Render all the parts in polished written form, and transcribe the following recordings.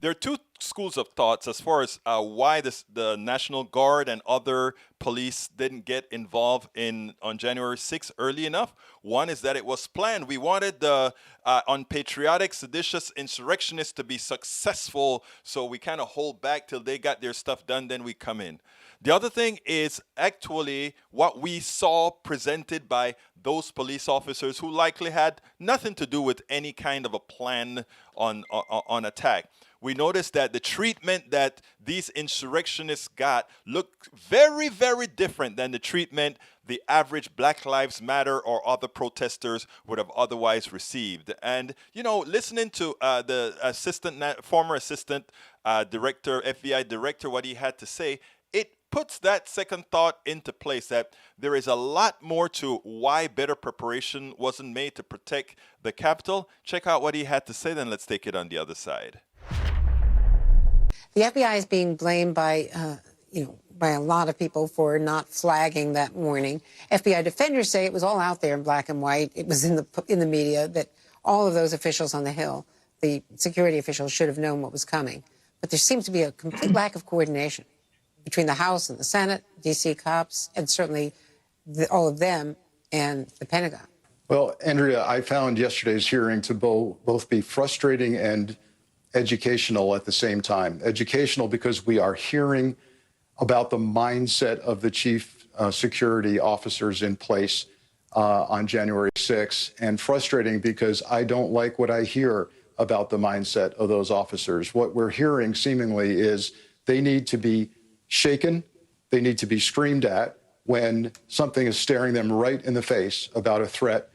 there are two schools of thoughts as far as why the National Guard and other police didn't get involved on January 6th early enough. One is that it was planned. We wanted the unpatriotic, seditious insurrectionists to be successful, so we kind of hold back till they got their stuff done, then we come in. The other thing is actually what we saw presented by those police officers who likely had nothing to do with any kind of a plan on attack. We noticed that the treatment that these insurrectionists got looked very, very different than the treatment the average Black Lives Matter or other protesters would have otherwise received. And, you know, listening to the former assistant director, FBI director, what he had to say, it puts that second thought into place, that there is a lot more to why better preparation wasn't made to protect the Capitol. Check out what he had to say, then let's take it on the other side. The FBI is being blamed by a lot of people for not flagging that morning. FBI defenders say it was all out there in black and white. It was in the media that all of those officials on the Hill, the security officials, should have known what was coming. But there seems to be a complete lack of coordination between the House and the Senate, D.C. cops, and certainly all of them and the Pentagon. Well, Andrea, I found yesterday's hearing to both be frustrating and educational at the same time. Educational because we are hearing about the mindset of the chief security officers in place on January 6th, and frustrating because I don't like what I hear about the mindset of those officers. What we're hearing seemingly is they need to be shaken, they need to be screamed at when something is staring them right in the face about a threat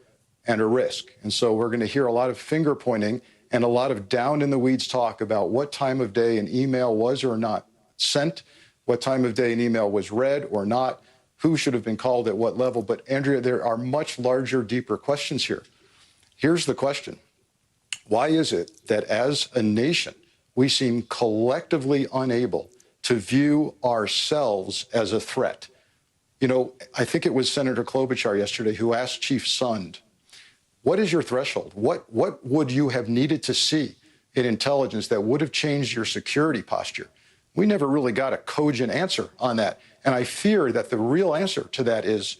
and a risk. And so we're going to hear a lot of finger pointing and a lot of down in the weeds talk about what time of day an email was or not sent, what time of day an email was read or not, who should have been called at what level. But Andrea, there are much larger, deeper questions here. Here's the question. Why is it that as a nation, we seem collectively unable to view ourselves as a threat? You know, I think it was Senator Klobuchar yesterday who asked Chief Sund, what is your threshold? What would you have needed to see in intelligence that would have changed your security posture? We never really got a cogent answer on that. And I fear that the real answer to that is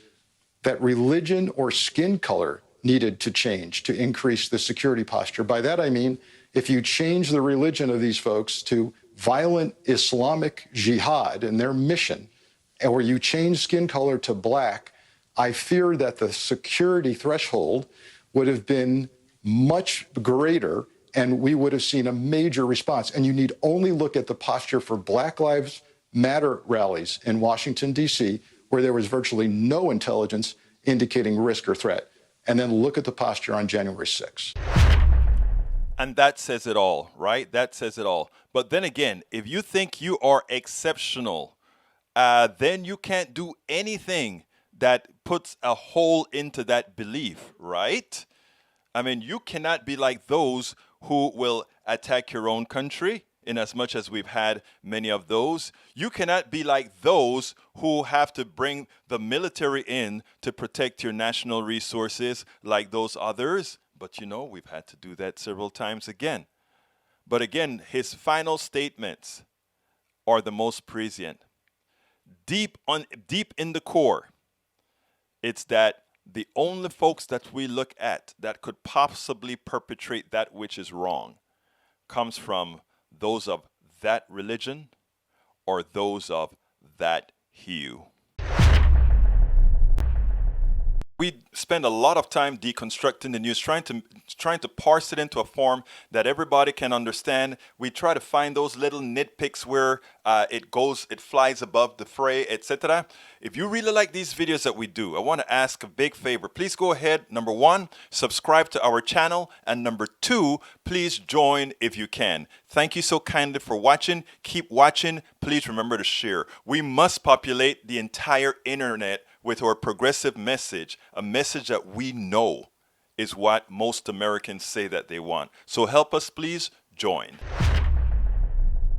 that religion or skin color needed to change to increase the security posture. By that, I mean, if you change the religion of these folks to violent Islamic jihad and their mission, or you change skin color to black, I fear that the security threshold would have been much greater, and we would have seen a major response. And you need only look at the posture for Black Lives Matter rallies in Washington, D.C., where there was virtually no intelligence indicating risk or threat, and then look at the posture on January 6th. And that says it all, right? That says it all. But then again, if you think you are exceptional, then you can't do anything that puts a hole into that belief, right? I mean, you cannot be like those who will attack your own country, in as much as we've had many of those. You cannot be like those who have to bring the military in to protect your national resources like those others. But you know, we've had to do that several times again. But again, his final statements are the most prescient. Deep in the core, it's that the only folks that we look at that could possibly perpetrate that which is wrong comes from those of that religion or those of that hue. We spend a lot of time deconstructing the news, trying to parse it into a form that everybody can understand. We try to find those little nitpicks where it flies above the fray, etc. If you really like these videos that we do, I want to ask a big favor. Please go ahead, number one, subscribe to our channel, and number two, please join if you can. Thank you so kindly for watching. Keep watching. Please remember to share. We must populate the entire internet with our progressive message, a message that we know is what most Americans say that they want. So help us, please join.